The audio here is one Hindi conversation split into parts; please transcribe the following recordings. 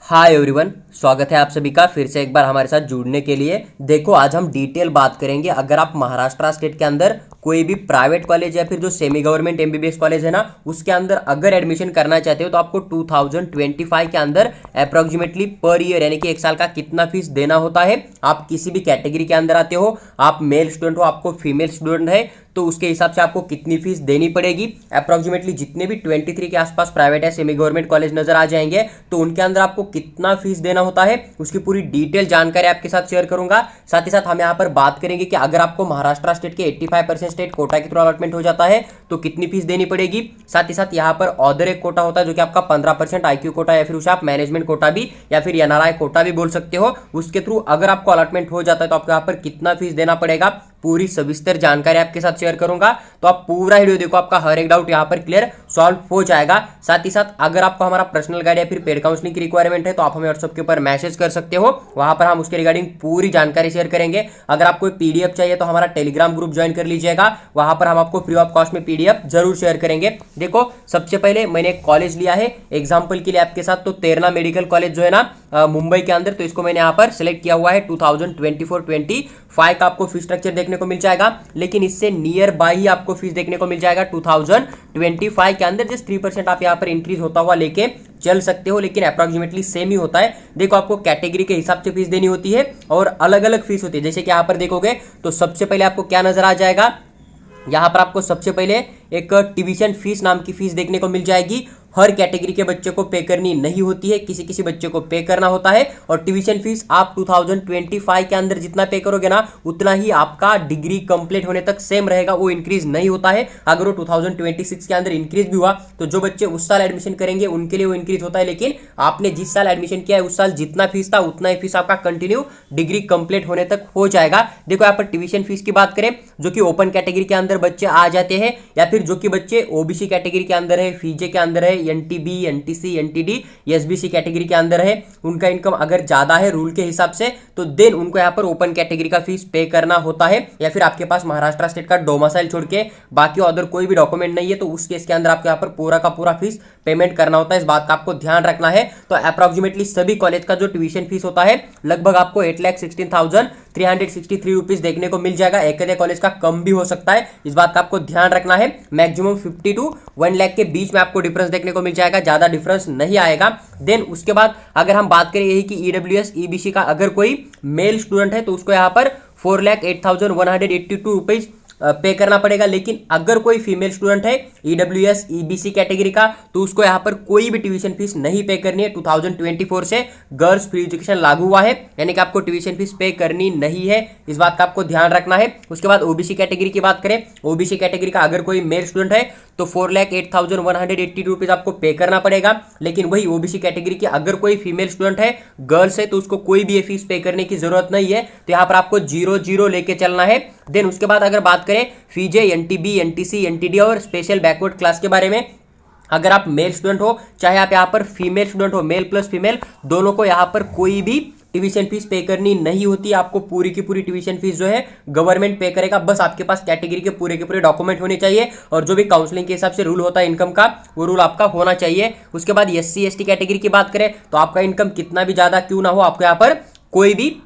हाय एवरीवन, स्वागत है आप सभी का फिर से एक बार हमारे साथ जुड़ने के लिए। देखो, आज हम डिटेल बात करेंगे। अगर आप महाराष्ट्र स्टेट के अंदर कोई भी प्राइवेट कॉलेज या फिर जो सेमी गवर्नमेंट एमबीबीएस कॉलेज है ना, उसके अंदर अगर एडमिशन करना चाहते हो तो आपको 2025 के अंदर अप्रोक्सीमेटली पर ईयर यानी कि एक साल का कितना फीस देना होता है। आप किसी भी कैटेगरी के अंदर आते हो, आप मेल स्टूडेंट हो, आपको फीमेल स्टूडेंट है, तो उसके हिसाब से आपको कितनी फीस देनी पड़ेगी। अप्रोक्सीमेटली जितने भी 23 के आसपास प्राइवेट या सेमी गवर्नमेंट कॉलेज नजर आ जाएंगे तो उनके अंदर आपको कितना फीस देना होता है, उसकी पूरी डिटेल जानकारी आपके साथ शेयर करूंगा। साथ ही साथ हम यहाँ पर बात करेंगे कि अगर आपको महाराष्ट्र स्टेट के 85% स्टेट कोटा के थ्रू अलॉटमेंट हो जाता है तो कितनी फीस देनी पड़ेगी। साथ ही साथ यहाँ पर अदर एक कोटा होता है जो कि आपका 15% IQ कोटा या फिर उसे आप मैनेजमेंट कोटा भी या फिर NRI कोटा भी बोल सकते हो। उसके थ्रू अगर आपको अलॉटमेंट हो जाता है तो आपको यहाँ पर कितना फीस देना पड़ेगा, पूरी सविस्तर जानकारी आपके साथ शेयर करूंगा। तो आप पूरा वीडियो देखो, आपका हर एक डाउट यहाँ पर क्लियर सॉल्व हो जाएगा। साथ ही साथ अगर आपको हमारा पर्सनल गाइड या फिर पेड काउंसलिंग की रिक्वायरमेंट है तो आप हमें व्हाट्सएप के ऊपर मैसेज कर सकते हो, वहां पर हम उसके रिगार्डिंग पूरी जानकारी शेयर करेंगे। अगर आपको PDF चाहिए तो हमारा टेलीग्राम ग्रुप ज्वाइन कर लीजिएगा, वहां पर हम आपको फ्री ऑफ कॉस्ट में PDF जरूर शेयर करेंगे। देखो, सबसे पहले मैंने एक कॉलेज लिया है एग्जाम्पल के लिए आपके साथ, तो तेरना मेडिकल कॉलेज जो है ना मुंबई के अंदर, तो इसको मैंने यहाँ पर सिलेक्ट किया हुआ है। 2024-25 का आपको फीस स्ट्रक्चर देखने को मिल जाएगा, लेकिन इससे नियर बाय ही आपको फीस देखने को मिल जाएगा 2025 के अंदर। जस्ट 3% आप यहाँ पर इंक्रीज होता हुआ लेके चल सकते हो, लेकिन अप्रोक्सीमेटली सेम ही होता है। देखो, आपको कैटेगरी के हिसाब से फीस देनी होती है और अलग अलग फीस होती है। जैसे कि यहाँ पर देखोगे तो सबसे पहले आपको क्या नजर आ जाएगा, यहाँ पर आपको सबसे पहले एक ट्यूशन फीस नाम की फीस देखने को मिल जाएगी। हर कैटेगरी के बच्चे को पे करनी नहीं होती है, किसी किसी बच्चे को पे करना होता है। और ट्यूशन फीस आप 2025 के अंदर जितना पे करोगे ना, उतना ही आपका डिग्री कंप्लीट होने तक सेम रहेगा, वो इंक्रीज नहीं होता है। अगर वो 2026 के अंदर इंक्रीज भी हुआ तो जो बच्चे उस साल एडमिशन करेंगे उनके लिए वो इंक्रीज होता है, लेकिन आपने जिस साल एडमिशन किया है उस साल जितना फीस था उतना ही फीस आपका कंटिन्यू डिग्री कंप्लीट होने तक हो जाएगा। देखो, यहाँ पर ट्यूशन फीस की बात करें, जो कि ओपन कैटेगरी के अंदर बच्चे आ जाते हैं या फिर जो कि बच्चे OBC कैटेगरी के अंदर है, फीजे के अंदर है, NTB, NTC, NTD, SBC category के अंदर है, उनका इनकम अगर ज्यादा है रूल के हिसाब से तो देन उनको यहाँ पर ओपन कैटेगरी का फीस पे करना होता है। या फिर आपके पास महाराष्ट्र स्टेट का डोमिसाइल छोड़ के बाकी अदर कोई भी डॉक्यूमेंट नहीं है तो उस केस के अंदर आपको यहाँ पर पूरा का पूरा फीस पेमेंट करना होता है। इस बात का आपको ध्यान रखना है। तो अप्रोक्सीमेटली सभी कॉलेज का जो ट्यूशन फीस होता है लगभग आपको 8,16,363 रुपीज देखने को मिल जाएगा। एक कॉलेज का कम भी हो सकता है, इस बात का आपको ध्यान रखना है। मैक्सिमम 50 to 1 लाख के बीच में आपको डिफरेंस देखने को मिल जाएगा, ज्यादा डिफरेंस नहीं आएगा। देन उसके बाद अगर हम बात करें यही कि EWS EBC का अगर कोई मेल स्टूडेंट है तो उसको यहाँ पर 4,08,182 रुपीज पे करना पड़ेगा। लेकिन अगर कोई फीमेल स्टूडेंट है EWS EBC कैटेगरी का तो उसको यहाँ पर कोई भी ट्यूशन फीस नहीं पे करनी है। 2024 से गर्ल्स फ्री एजुकेशन लागू हुआ है, यानी कि आपको ट्यूशन फीस पे करनी नहीं है, इस बात का आपको ध्यान रखना है। उसके बाद OBC कैटेगरी की बात करें, OBC कैटेगरी का अगर कोई मेल स्टूडेंट है तो 4,08,180 रुपीज आपको पे करना पड़ेगा। लेकिन वही OBC कैटेगरी की अगर कोई फीमेल स्टूडेंट है, गर्ल्स है, तो उसको कोई भी फीस पे करने की जरूरत नहीं है। तो यहाँ पर आपको 0-0 लेके चलना है। देन उसके बाद अगर बात करें फीजे, NTB, NTC, NTD और स्पेशल बैकवर्ड क्लास के बारे में, अगर आप मेल स्टूडेंट हो चाहे आप यहाँ पर फीमेल स्टूडेंट हो, मेल प्लस फीमेल दोनों को यहाँ पर कोई भी ट्यूशन फीस पे करनी नहीं होती। आपको पूरी की पूरी ट्यूशन फीस जो है गवर्नमेंट पे करेगा। बस आपके पास कैटेगरी के पूरे डॉक्यूमेंट होने चाहिए और जो भी काउंसलिंग के हिसाब से रूल होता है इनकम का, वो रूल आपका होना चाहिए। उसके बाद SC ST कैटेगरी की बात करें तो आपका इनकम कितना भी ज्यादा क्यों ना हो, आपको यहाँ पर कोई भी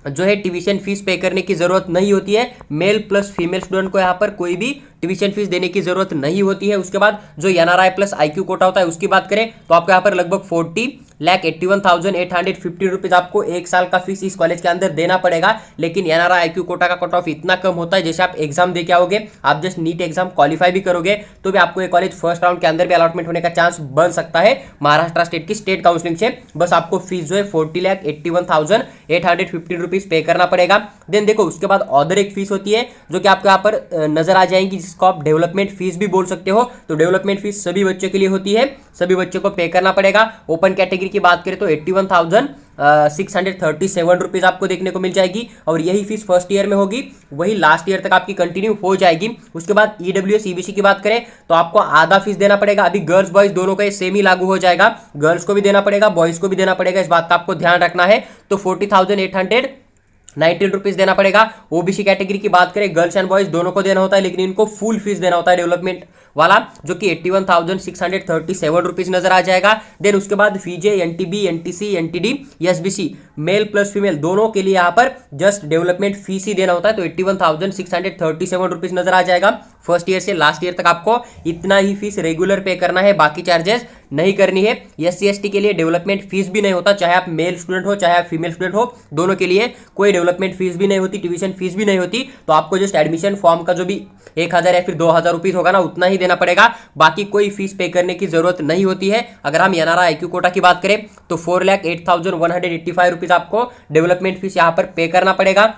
जो है ट्यूशन फीस पे करने की जरूरत नहीं होती है। मेल प्लस फीमेल स्टूडेंट को यहाँ पर कोई भी ट्यूशन फीस देने की जरूरत नहीं होती है। उसके बाद जो NRI प्लस IQ कोटा होता है उसकी बात करें तो आपको यहाँ पर लगभग 40,81,850 रुपीज आपको एक साल का फीस इस कॉलेज के अंदर देना पड़ेगा। लेकिन NRI IQ कोटा का कट ऑफ इतना कम होता है, जैसे आप एग्जाम दे के आओगे, आप जस्ट नीट एग्जाम क्वालिफाई भी करोगे तो भी आपको ये कॉलेज फर्स्ट राउंड के अंदर भी अलॉटमेंट होने का चांस बन सकता है महाराष्ट्र स्टेट की स्टेट काउंसलिंग से। बस आपको फीस जो है 40,81,850 रुपीज पे करना पड़ेगा। देन देखो, उसके बाद अदर एक फीस होती है जो कि आपको यहाँ पर नजर आ जाएंगी, जिसको आप डेवलपमेंट फीस भी बोल सकते हो। तो डेवलपमेंट फीस सभी बच्चों के लिए होती है, सभी बच्चों को पे करना पड़ेगा। ओपन कैटेगरी की बात करें तो 81,637 रुपीज आपको देखने को मिल जाएगी और यही फीस फर्स्ट ईयर में होगी, वही लास्ट ईयर तक आपकी कंटिन्यू हो जाएगी। उसके बाद EWS EBC की बात करें तो आपको आधा फीस देना पड़ेगा। अभी गर्ल्स बॉयज दोनों का सेम ही लागू हो जाएगा, गर्ल्स को भी देना पड़ेगा, बॉयज को भी देना पड़ेगा, इस बात का आपको ध्यान रखना है। तो 40,819 रुपीज देना पड़ेगा। OBC कैटेगरी की बात करें, गर्ल्स एंड बॉयज दोनों को देना होता है, लेकिन इनको फुल फीस देना होता है डेवलपमेंट वाला जो कि 81,637 रुपीज नजर आ जाएगा। देन उसके बाद VJ, NTB, NTC, NTD, SBC male plus female दोनों के लिए यहाँ पर जस्ट डेवलपमेंट फीस ही देना होता है, तो 81,637 रुपीज नजर आ जाएगा। फर्स्ट ईयर से लास्ट ईयर तक आपको इतना ही फीस रेगुलर पे करना है, बाकी चार्जेस नहीं करनी है। एससी एसटी के लिए डेवलपमेंट फीस भी नहीं होता, चाहे आप मेल स्टूडेंट हो चाहे आप फीमेल स्टूडेंट हो, दोनों के लिए कोई डेवलपमेंट फीस भी नहीं होती, ट्यूशन फीस भी नहीं होती। तो आपको जस्ट एडमिशन फॉर्म का जो भी 1,000 या फिर 2,000 रुपीज होगा ना, उतना ही देना पड़ेगा, बाकी कोई फीस पे करने की जरूरत नहीं होती है। अगर हम एनआरआई आईक्यू कोटा की बात करें तो 4,08,185 रुपीज आपको डेवलपमेंट फीस यहाँ पर पे करना पड़ेगा।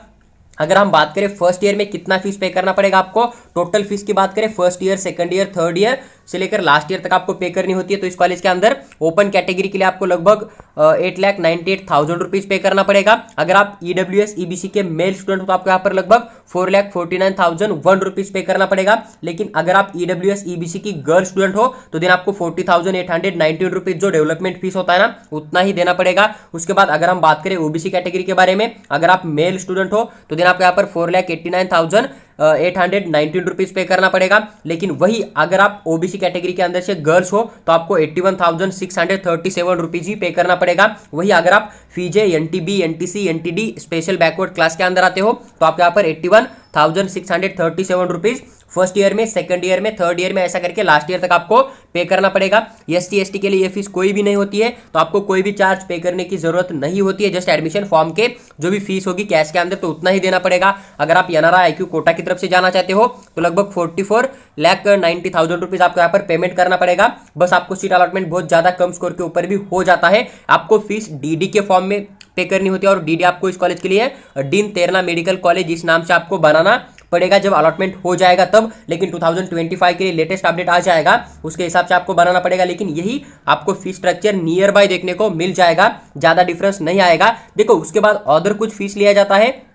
अगर हम बात करें फर्स्ट ईयर में कितना फीस पे करना पड़ेगा आपको, टोटल फीस की बात करें first year, second year, third year से लेकर लास्ट ईयर तक आपको पे करनी होती है। तो इस कॉलेज के अंदर ओपन कैटेगरी के लिए आपको लगभग 8,98,000 रुपीज पे करना पड़ेगा। अगर आप ईडब्ल्यूएस ईबीसी के मेल स्टूडेंट हो तो आपको यहाँ पर लगभग 4,49,001 रुपीज पे करना पड़ेगा। लेकिन अगर आप ईडब्ल्यूएस ईबीसी की गर्ल स्टूडेंट हो तो दिन आपको 40,819 रुपीज जो डेवलपमेंट फीस होता है ना, उतना ही देना पड़ेगा। उसके बाद अगर हम बात करें ओबीसी कैटेगरी के बारे में, अगर आप मेल स्टूडेंट हो तो दिन आपको यहाँ पर 4,89,819 रुपीज पे करना पड़ेगा। लेकिन वही अगर आप ओबीसी कैटेगरी के अंदर से गर्ल्स हो तो आपको 81,637 रुपीज ही पे करना पड़ेगा। वही अगर आप VJ, NTB, NTC, NTD special backward class के अंदर आते हो तो आपके यहाँ पर 81,637 रुपीज फर्स्ट ईयर में, सेकंड ईयर में, थर्ड ईयर में, ऐसा करके लास्ट ईयर तक आपको पे करना पड़ेगा। एसटी एसटी के लिए ये फीस कोई भी नहीं होती है, तो आपको कोई भी चार्ज पे करने की जरूरत नहीं होती है। जस्ट एडमिशन फॉर्म के जो भी फीस होगी कैश के अंदर तो उतना ही देना पड़ेगा। अगर आप एनआरआई आईक्यू कोटा की तरफ से जाना चाहते हो तो लगभग 44,90,000 रुपीज आपको यहाँ पर पेमेंट करना पड़ेगा। बस आपको सीट अलॉटमेंट बहुत ज्यादा कम स्कोर के ऊपर भी हो जाता है। आपको फीस डीडी के फॉर्म में पे करनी होती है और डीडी आपको इस कॉलेज के लिए डीन तेरना मेडिकल कॉलेज इस नाम से आपको बनाना पड़ेगा जब अलॉटमेंट हो जाएगा तब। लेकिन 2025 के लिए लेटेस्ट अपडेट आ जाएगा, उसके हिसाब से आपको बनाना पड़ेगा। लेकिन यही आपको फीस स्ट्रक्चर नियर बाय देखने को मिल जाएगा, ज्यादा डिफरेंस नहीं आएगा। देखो उसके बाद अदर कुछ फीस लिया जाता है,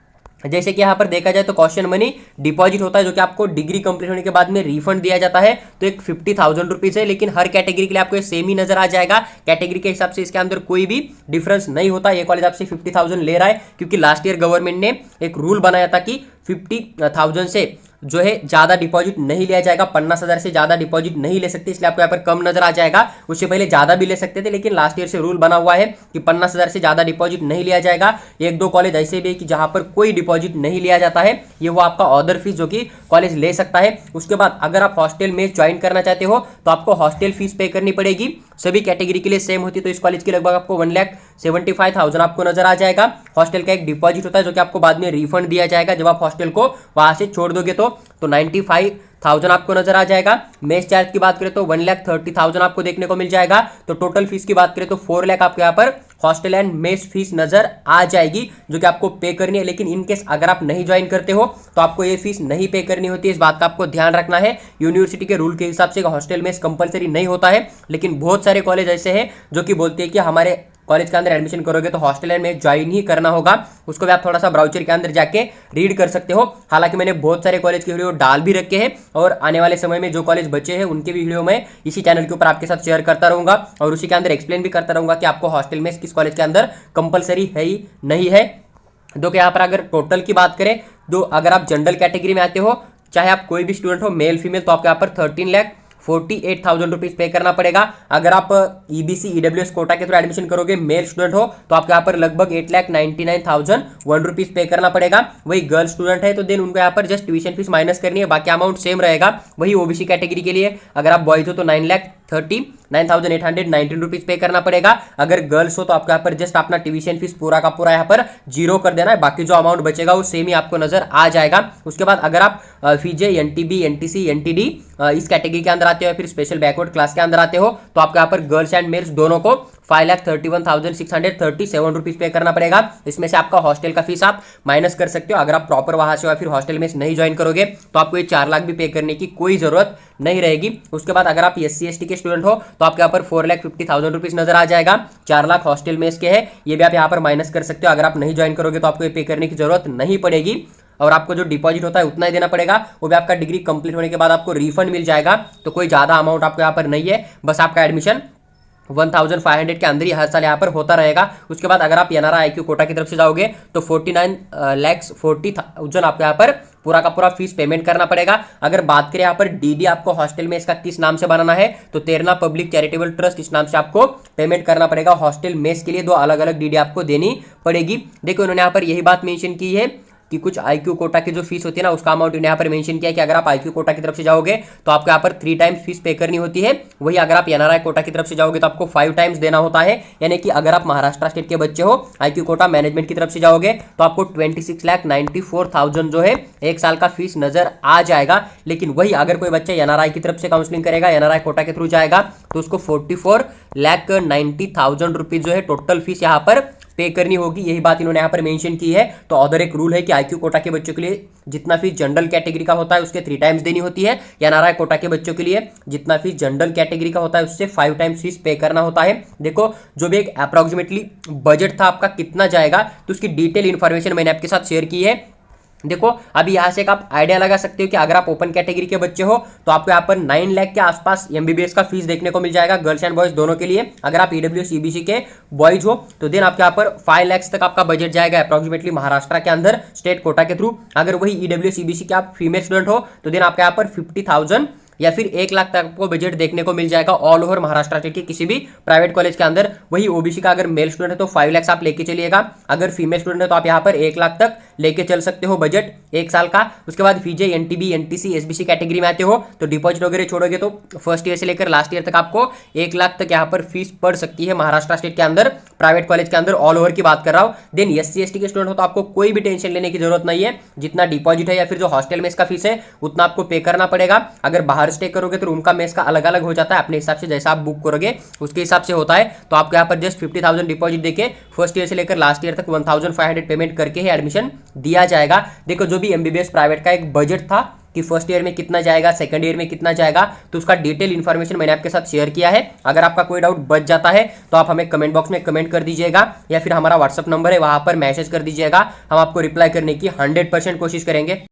जैसे कि यहाँ पर देखा जाए तो क्वेश्चन मनी डिपॉजिट होता है जो कि आपको डिग्री कंप्लीट होने के बाद में रिफंड दिया जाता है, तो एक 50,000 रुपीज है। लेकिन हर कैटेगरी के लिए आपको सेम ही नजर आ जाएगा, कैटेगरी के हिसाब से इसके अंदर कोई भी डिफरेंस नहीं होता। ये कॉलेज आपसे 50,000 ले रहा है क्योंकि लास्ट ईयर गवर्नमेंट ने एक रूल बनाया था कि 50,000 से जो है ज्यादा डिपॉजिट नहीं लिया जाएगा, 50,000 से ज्यादा डिपॉजिट नहीं ले सकते, इसलिए आपको यहाँ पर कम नजर आ जाएगा। उससे पहले ज्यादा भी ले सकते थे, लेकिन लास्ट ईयर से रूल बना हुआ है कि 50,000 से ज्यादा डिपॉजिट नहीं लिया जाएगा। एक दो कॉलेज ऐसे भी है कि जहां पर कोई डिपॉजिट नहीं लिया जाता है, ये वो आपका अदर फीस जो कि कॉलेज ले सकता है। उसके बाद अगर आप हॉस्टल में ज्वाइन करना चाहते हो तो आपको हॉस्टल फीस पे करनी पड़ेगी, सभी कैटेगरी के लिए सेम होती है। तो इस कॉलेज की लगभग आपको 1,75,000 आपको नजर आ जाएगा। हॉस्टल का एक डिपॉजिट होता है जो कि आपको बाद में रिफंड दिया जाएगा जब आप हॉस्टल को वहां से छोड़ दोगे तो 95,000 आपको नजर आ जाएगा। मेस चार्ज की बात करें तो 1,30,000 आपको देखने को मिल जाएगा। तो टोटल फीस की बात करें तो 4 लाख आपको यहाँ पर हॉस्टल एंड मेस फीस नजर आ जाएगी जो कि आपको पे करनी है। लेकिन इनकेस अगर आप नहीं ज्वाइन करते हो तो आपको ये फीस नहीं पे करनी होती है, इस बात का आपको ध्यान रखना है। यूनिवर्सिटी के रूल के हिसाब से हॉस्टल मेस कंपलसरी नहीं होता है, लेकिन बहुत सारे कॉलेज ऐसे हैं जो कि बोलते हैं कि हमारे कॉलेज के अंदर एडमिशन करोगे तो हॉस्टल एंड में ज्वाइन ही करना होगा। उसको भी आप थोड़ा सा ब्राउचर के अंदर जाके रीड कर सकते हो। हालांकि मैंने बहुत सारे कॉलेज के वीडियो डाल भी रखे हैं और आने वाले समय में जो कॉलेज बचे हैं उनके भी वीडियो मैं इसी चैनल के ऊपर आपके साथ शेयर करता रहूंगा और उसी के अंदर एक्सप्लेन भी करता रहूंगा कि आपको हॉस्टल में किस कॉलेज के अंदर कंपलसरी है ही नहीं है। तो यहाँ पर अगर टोटल की बात करें तो अगर आप जनरल कैटेगरी में आते हो, चाहे आप कोई भी स्टूडेंट हो मेल फीमेल, तो आपको यहाँ पर 13,48,000 रुपीज पे करना पड़ेगा। अगर आप ईबीसी ईडब्ल्यूएस कोटा के थ्रू एडमिशन करोगे, मेल स्टूडेंट हो, तो आपको यहाँ पर लगभग 8,99,001 रुपीज पे करना पड़ेगा। वही गर्ल स्टूडेंट है तो देन उनको यहाँ पर जस्ट ट्यूशन फीस माइनस करनी है, बाकी अमाउंट सेम रहेगा। वही ओबीसी कैटेगरी के लिए अगर आप बॉयज हो तो 9,39,819 रुपीज पे करना पड़ेगा। अगर गर्ल्स हो तो आपको यहाँ पर जस्ट अपना ट्यूशन फीस पूरा का पूरा यहाँ पर 0 कर देना है, बाकी जो अमाउंट बचेगा वो सेम ही आपको नजर आ जाएगा। उसके बाद अगर आप फीजे, एनटीबी, एनटीसी, एनटीडी इस कैटेगरी के अंदर आते हो या फिर स्पेशल बैकवर्ड क्लास के अंदर आते हो तो आपको यहाँ पर गर्ल्स एंड मेल्स दोनों को 5,31,637 रुपीज पे करना पड़ेगा। इसमें से आपका हॉस्टल का फीस आप माइनस कर सकते हो। अगर आप प्रॉपर वहां से या फिर हॉस्टल में नहीं ज्वाइन करोगे तो आपको ये 4 लाख भी पे करने की कोई जरूरत नहीं रहेगी। उसके बाद अगर आप SC ST के स्टूडेंट हो तो आपके यहाँ पर 4,50,000 रुपीज नजर आ जाएगा। 4 लाख हॉस्टल में इसके है, ये भी आप यहाँ पर माइनस कर सकते हो। अगर आप नहीं ज्वाइन करोगे तो आपको ये पे करने की जरूरत नहीं पड़ेगी और आपको जो डिपॉजिट होता है उतना ही देना पड़ेगा, वो भी आपका डिग्री कंप्लीट होने के बाद आपको रिफंड मिल जाएगा। तो कोई ज्यादा अमाउंट आपको यहाँ पर नहीं है, बस आपका एडमिशन 1500 के अंदर ही हर साल यहाँ पर होता रहेगा। उसके बाद अगर आप एनआरआई IQ कोटा की तरफ से जाओगे तो 49,40,000 आपको यहाँ पर पूरा का पूरा फीस पेमेंट करना पड़ेगा। अगर बात करें यहाँ पर डीडी आपको हॉस्टल में इसका किस नाम से बनाना है तो तेरना पब्लिक चैरिटेबल ट्रस्ट इस नाम से आपको पेमेंट करना पड़ेगा। हॉस्टल मेस के लिए 2 अलग अलग डीडी आपको देनी पड़ेगी। देखो उन्होंने यहाँ पर यही बात मेंशन की है कि कुछ IQ कोटा की जो फीस होती है ना उसका अमाउंट यहाँ पर मेंशन किया है कि अगर आप IQ कोटा की तरफ से जाओगे तो आपको यहाँ पर 3 टाइम्स फीस पे करनी होती है। वही अगर आप एनआरआई कोटा की तरफ से जाओगे तो आपको 5 टाइम्स देना होता है। यानी कि अगर आप महाराष्ट्र स्टेट के बच्चे हो IQ कोटा मैनेजमेंट की तरफ से जाओगे तो आपको 26,94,000 जो है 1 साल का फीस नजर आ जाएगा। लेकिन वही अगर कोई बच्चा एनआरआई की तरफ से काउंसलिंग करेगा, एनआरआई कोटा के थ्रू जाएगा तो उसको 44,90,000 रुपीज जो है टोटल फीस यहाँ पर पे करनी होगी। यही बात इन्होंने यहाँ पर मेंशन की है। तो अदर एक रूल है कि IQ कोटा के बच्चों के लिए जितना फीस जनरल कैटेगरी का होता है उसके 3 टाइम्स देनी होती है। एनआरआई कोटा के बच्चों के लिए जितना फीस जनरल कैटेगरी का होता है उससे 5 टाइम्स फीस पे करना होता है। देखो जो भी एक अप्रोक्सीमेटली बजट था आपका कितना जाएगा तो उसकी डिटेल इंफॉर्मेशन मैंने आपके साथ शेयर की है। देखो अभी यहाँ से एक आप आइडिया लगा सकते हो कि अगर आप ओपन कैटेगरी के बच्चे हो तो आपको यहाँ पर 9 लाख के आसपास MBBS का फीस देखने को मिल जाएगा गर्ल्स एंड बॉयज दोनों के लिए। अगर आप EWS EBC के बॉयज हो तो देन आपके यहाँ पर 5 लाख तक आपका बजट जाएगा अप्रोक्सीमेटली महाराष्ट्र के अंदर स्टेट कोटा के थ्रू। अगर वही EWS EBC के आप फीमेल स्टूडेंट हो तो देन आपके यहाँ पर 50,000 या फिर 1 लाख तक आपको बजट देखने को मिल जाएगा ऑल ओवर महाराष्ट्र स्टेट के किसी भी प्राइवेट कॉलेज के अंदर। वही ओबीसी का अगर मेल स्टूडेंट है तो 5 लाख आप लेके चलिएगा। अगर फीमेल स्टूडेंट है तो आप यहाँ पर 1 लाख तक लेके चल सकते हो बजट 1 साल का। उसके बाद फीजे NTB NTC SBC कैटेगरी में आते हो तो डिपॉजिट वगैरह छोड़ोगे तो फर्स्ट ईयर से लेकर लास्ट ईयर तक आपको 1 लाख तक यहाँ पर फीस पड़ सकती है महाराष्ट्र स्टेट के अंदर प्राइवेट कॉलेज के अंदर ऑल ओवर की बात कर रहा हूँ। देन SC ST के स्टूडेंट हो तो आपको कोई भी टेंशन लेने की जरूरत नहीं है। जितना डिपॉजिट है या फिर जो हॉस्टल में इसका फीस है उतना आपको पे करना पड़ेगा। अगर बाहर स्टे करोगे तो रूम का मेस का अलग अलग हो जाता है अपने हिसाब से, जैसा आप बुक करोगे उसके हिसाब से होता है। तो आपको यहाँ पर जस्ट 50,000 डिपॉजिट देके फर्स्ट ईयर से लेकर लास्ट ईयर तक 1,500 पेमेंट करके ही एडमिशन दिया जाएगा। देखो जो भी MBBS प्राइवेट का एक बजट था कि फर्स्ट ईयर में कितना जाएगा, सेकंड ईयर में कितना जाएगा, तो उसका डिटेल इन्फॉर्मेशन मैंने आपके साथ शेयर किया है। अगर आपका कोई डाउट बच जाता है तो आप हमें कमेंट बॉक्स में कमेंट कर दीजिएगा या फिर हमारा व्हाट्सअप नंबर है वहां पर मैसेज कर दीजिएगा। हम आपको रिप्लाई करने की 100% कोशिश करेंगे।